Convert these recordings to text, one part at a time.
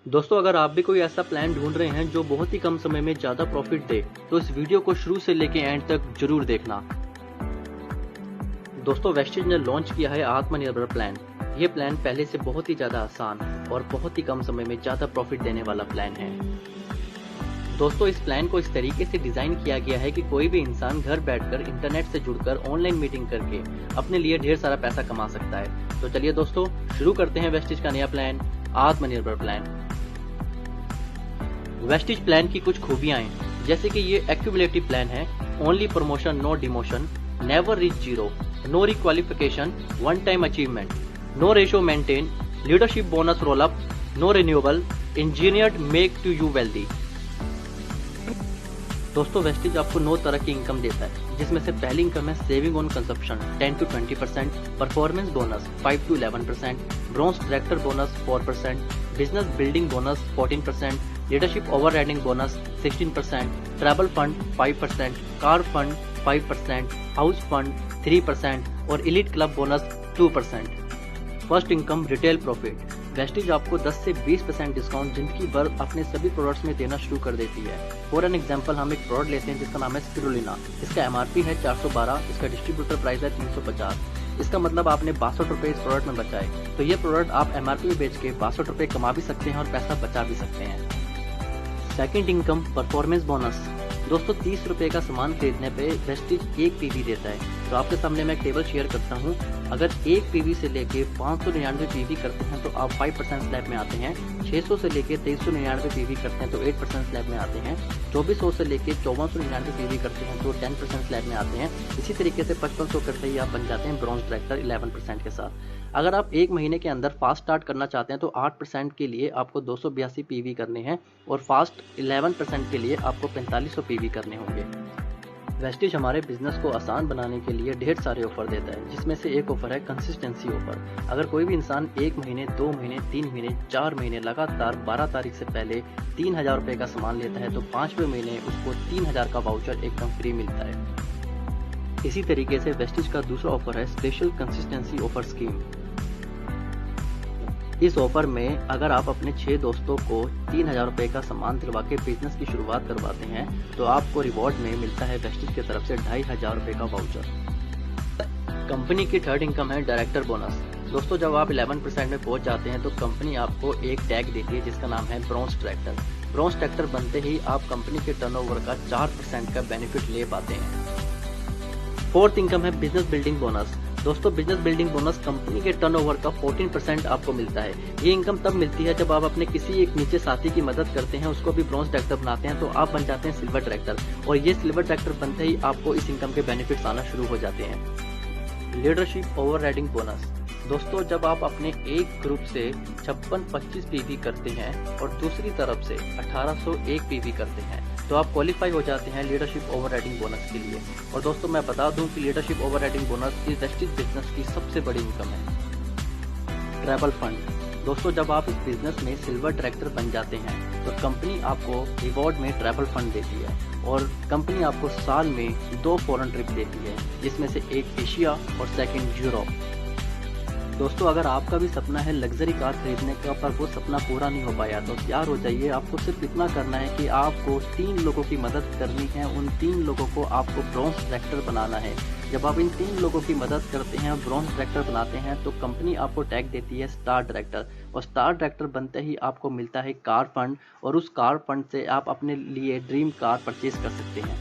दोस्तों, अगर आप भी कोई ऐसा प्लान ढूंढ रहे हैं जो बहुत ही कम समय में ज्यादा प्रॉफिट दे, तो इस वीडियो को शुरू से लेके एंड तक जरूर देखना। दोस्तों, वेस्टिज ने लॉन्च किया है आत्मनिर्भर प्लान। ये प्लान पहले से बहुत ही ज्यादा आसान और बहुत ही कम समय में ज्यादा प्रॉफिट देने वाला प्लान है। दोस्तों, इस प्लान को इस तरीके से डिजाइन किया गया है कि कोई भी इंसान घर बैठकर इंटरनेट से जुड़कर ऑनलाइन मीटिंग करके अपने लिए ढेर सारा पैसा कमा सकता है। तो चलिए दोस्तों, शुरू करते हैं वेस्टिज का नया प्लान, आत्मनिर्भर प्लान। वेस्टिज प्लान की कुछ खूबियां हैं, जैसे कि ये एक्यूमुलेटिव प्लान है, only promotion no demotion, never reach zero, no requalification, one time achievement, no ratio maintain, leadership bonus roll up, no renewable, engineered make to you wealthy. दोस्तों, Vestige आपको 9 तरह की इनकम देता है, जिसमें से पहली इनकम है saving on consumption 10 to 20%, performance bonus 5 to 11%, bronze director bonus 4%, business building bonus 14%, leadership overriding bonus 16%, travel fund 5%, car fund 5%, house fund 3% और elite club bonus 2%। First income retail profit. Vestige आपको 10 से 20% discount जिंदगी भर अपने सभी products में देना शुरू कर देती है। फॉर एन एग्जांपल, हम एक प्रोडक्ट लेते हैं जिसका नाम है स्पिरुलिना। इसका एमआरपी है 412, इसका डिस्ट्रीब्यूटर प्राइस है 350। इसका मतलब आपने 62 रुपए इस प्रोडक्ट में बचाए। तो ये प्रोडक्ट आप एमआरपी में बेच के 62 रुपए कमा भी सकते हैं और पैसा बचा भी सकते हैं। Second income performance bonus. दोस्तों, 30 रुपए का सामान खरीदने पे वेस्टिज 1 पीवी देता है। तो आपके सामने मैं एक टेबल शेयर करता हूँ। अगर 1 पीवी से लेके 599 पीवी करते हैं तो आप 5% स्लैब में आते हैं। 600 से लेके 2399 पीवी करते हैं तो 8% स्लैब में आते हैं। 2400 से लेके 5499 पीवी करते हैं तो 10% स्लैब में आते हैं। इसी तरीके से 5500 करते ही आप बन जाते हैं ब्रॉन्ज डायरेक्टर 11% के साथ। अगर आप 1 महीने के अंदर फास्ट स्टार्ट करना चाहते हैं तो 8% के लिए आपको 282 पीवी करने हैं और फास्ट 11% के लिए आपको 4500 पीवी करने होंगे। वेस्टिज हमारे बिजनेस को आसान बनाने के लिए ढेर सारे ऑफर देता है, जिसमें से एक ऑफर है कंसिस्टेंसी ऑफर। अगर कोई भी इंसान 1 महीने, 2 महीने, 3 महीने, 4 महीने लगातार 12 तारीख से पहले 3000 रुपए का सामान लेता है तो 5वें महीने उसको 3000 का वाउचर एकदम फ्री मिलता है। इसी तरीके से वेस्टिज का दूसरा ऑफर है स्पेशल कंसिस्टेंसी ऑफर स्कीम। इस ऑफर में अगर आप अपने 6 दोस्तों को 3000 रुपए का सामान दिलवा के बिजनेस की शुरुआत करवाते हैं तो आपको रिवॉर्ड में मिलता है वेस्टिज की तरफ से 2500 रुपए का वाउचर। कंपनी की थर्ड इनकम है डायरेक्टर बोनस। दोस्तों, जब आप 11% में पहुंच जाते हैं तो कंपनी आपको एक टैग देती है जिसका नाम है ब्रॉन्ज डायरेक्टर। ब्रॉन्ज डायरेक्टर बनते ही आप कंपनी के टर्नओवर का 4% का बेनिफिट ले पाते हैं। फोर्थ इनकम है बिजनेस बिल्डिंग बोनस। दोस्तों, बिजनेस बिल्डिंग बोनस कंपनी के टर्नओवर का 14% आपको मिलता है। ये इनकम तब मिलती है जब आप अपने किसी एक नीचे साथी की मदद करते हैं, उसको भी ब्रॉन्ज डायरेक्टर बनाते हैं तो आप बन जाते हैं सिल्वर डायरेक्टर, और ये सिल्वर डायरेक्टर बनते ही आपको इस इनकम के बेनिफिट्स आना शुरू हो जाते हैं। Leadership overriding bonus. दोस्तों, जब आप अपने एक ग्रुप से 56-25 पीवी करते हैं और दूसरी तरफ से 1801 पीवी करते हैं तो आप क्वालिफाई हो जाते हैं लीडरशिप ओवरराइडिंग बोनस के लिए। और दोस्तों, मैं बता दूं कि लीडरशिप ओवरराइडिंग बोनस इस वेस्टिज बिजनेस की सबसे बड़ी इनकम है। Travel fund. दोस्तों, जब आप इस बिजनेस में सिल्वर डायरेक्टर बन जाते हैं तो कंपनी आपको रिवॉर्ड में ट्रैवल फंड देती है और कंपनी आपको साल में 2 फॉरेन ट्रिप देती है, जिसमें से एक एशिया और सेकंड यूरोप। दोस्तों, अगर आपका भी सपना है लग्जरी कार खरीदने का पर वो सपना पूरा नहीं हो पाया तो तैयार हो जाइए। आपको सिर्फ इतना करना है कि आपको 3 लोगों की मदद करनी है। उन 3 लोगों को आपको ब्रॉन्ज डायरेक्टर बनाना है। जब आप इन 3 लोगों की मदद करते हैं, ब्रॉन्ज डायरेक्टर बनाते हैं तो कंपनी आपको टैग देती है स्टार डायरेक्टर, और स्टार डायरेक्टर बनते ही आपको मिलता है कार फंड, और उस कार फंड से आप अपने लिए ड्रीम कार परचेज कर सकते हैं।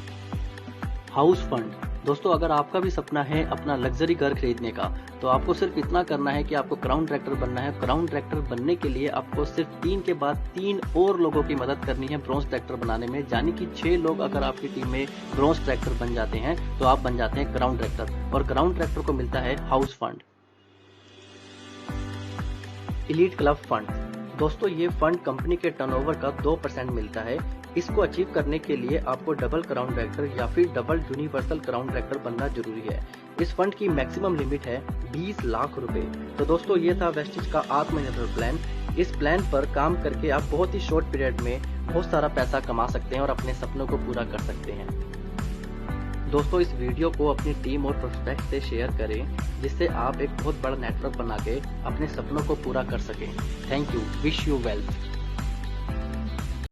House fund. दोस्तों, अगर आपका भी सपना है अपना लग्जरी घर खरीदने का तो आपको सिर्फ इतना करना है कि आपको क्राउन डायरेक्टर बनना है। क्राउन डायरेक्टर बनने के लिए आपको सिर्फ 3 के बाद 3 और लोगों की मदद करनी है ब्रॉन्ज डायरेक्टर बनाने में, यानी कि 6 लोग अगर आपकी टीम में ब्रॉन्ज डायरेक्टर बन जाते हैं तो आप बन जाते हैं क्राउन डायरेक्टर, और क्राउन डायरेक्टर को मिलता है house fund. Elite club fund. दोस्तों, ये फंड कंपनी के टर्नओवर का 2% मिलता है। इसको अचीव करने के लिए आपको डबल क्राउन डायरेक्टर या फिर डबल यूनिवर्सल क्राउन डायरेक्टर बनना जरूरी है। इस फंड की मैक्सिमम लिमिट है 20 लाख रुपए। तो दोस्तों, ये था वेस्टिज का आत्मनिर्भर प्लान। इस प्लान पर काम करके आप बहुत ही शॉर्ट पीरियड में बहुत सारा पैसा कमा सकते हैं और अपने सपनों को पूरा कर सकते हैं। दोस्तों, इस वीडियो को अपनी टीम और प्रोस्पेक्ट से शेयर करें, जिससे आप एक बहुत बड़ा नेटवर्क बना के अपने सपनों को पूरा कर सकें। Thank you. Wish you wealth.